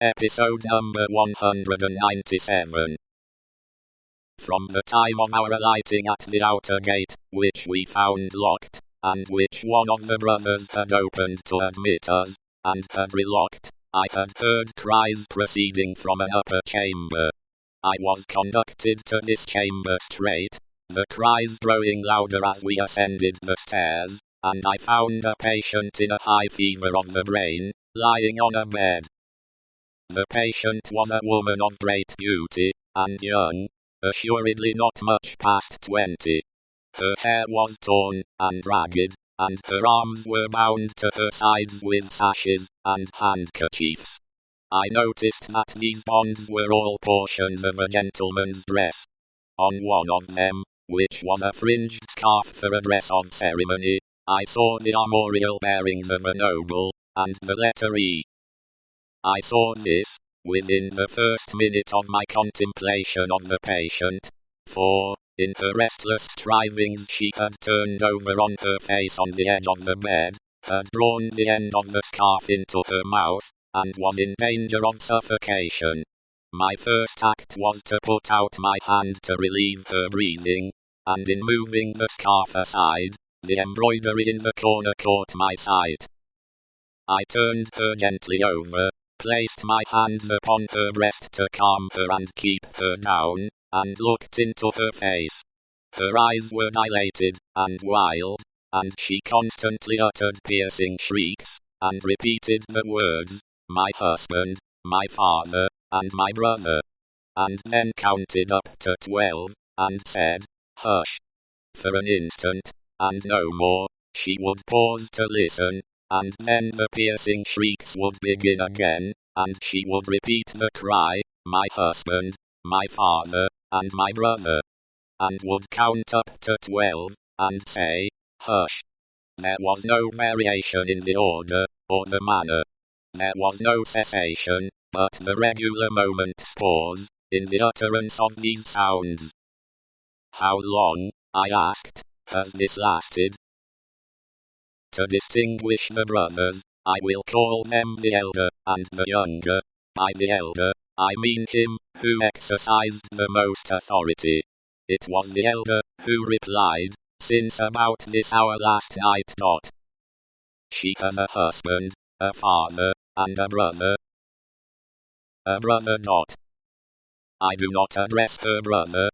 Episode number 197. From the time of our alighting at the outer gate, which we found locked, and which one of the brothers had opened to admit us, and had relocked, I had heard cries proceeding from an upper chamber. I was conducted to this chamber straight, the cries growing louder as we ascended the stairs, and I found a patient in a high fever of the brain, lying on a bed. The patient was a woman of great beauty, and young, assuredly not much past 20. Her hair was torn and ragged, and her arms were bound to her sides with sashes and handkerchiefs. I noticed that these bonds were all portions of a gentleman's dress. On one of them, which was a fringed scarf for a dress of ceremony, I saw the armorial bearings of a noble, and the letter E. I saw this, within the first minute of my contemplation of the patient, for, in her restless strivings she had turned over on her face on the edge of the bed, had drawn the end of the scarf into her mouth, and was in danger of suffocation. My first act was to put out my hand to relieve her breathing, and in moving the scarf aside, the embroidery in the corner caught my sight. I turned her gently over, placed my hands upon her breast to calm her and keep her down, and looked into her face. Her eyes were dilated and wild, and she constantly uttered piercing shrieks, and repeated the words, "My husband, my father, and my brother," and then counted up to 12, and said, "Hush." For an instant, and no more, she would pause to listen, and then the piercing shrieks would begin again, and she would repeat the cry, "My husband, my father, and my brother," and would count up to 12, and say, "Hush." There was no variation in the order, or the manner. There was no cessation, but the regular moment's pause, in the utterance of these sounds. "How long," I asked, "has this lasted?" To distinguish the brothers, I will call them the elder and the younger. By the elder, I mean him who exercised the most authority. It was the elder who replied, "Since about this hour last night. She has a husband, a father, and a brother." A brother. I do not address her brother.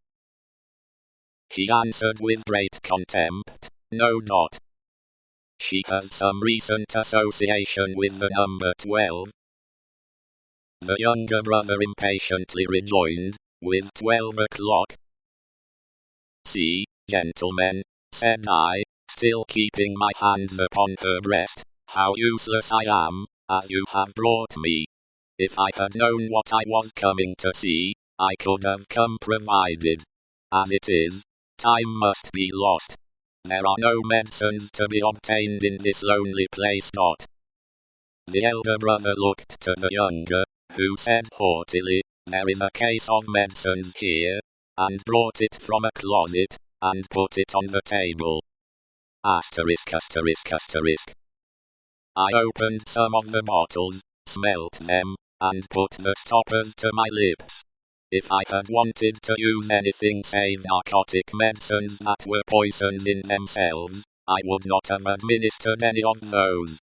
He answered with great contempt, "No. She has some recent association with the number 12. The younger brother impatiently rejoined, "With 12 o'clock. "See, gentlemen," said I, still keeping my hands upon her breast, "how useless I am, as you have brought me. If I had known what I was coming to see, I could have come provided. As it is, time must be lost. There are no medicines to be obtained in this lonely place. The elder brother looked to the younger, who said haughtily, "There is a case of medicines here," and brought it from a closet, and put it on the table. *****. I opened some of the bottles, smelt them, and put the stoppers to my lips. If I had wanted to use anything save narcotic medicines that were poisons in themselves, I would not have administered any of those."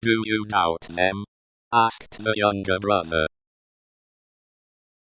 "Do you doubt them?" asked the younger brother.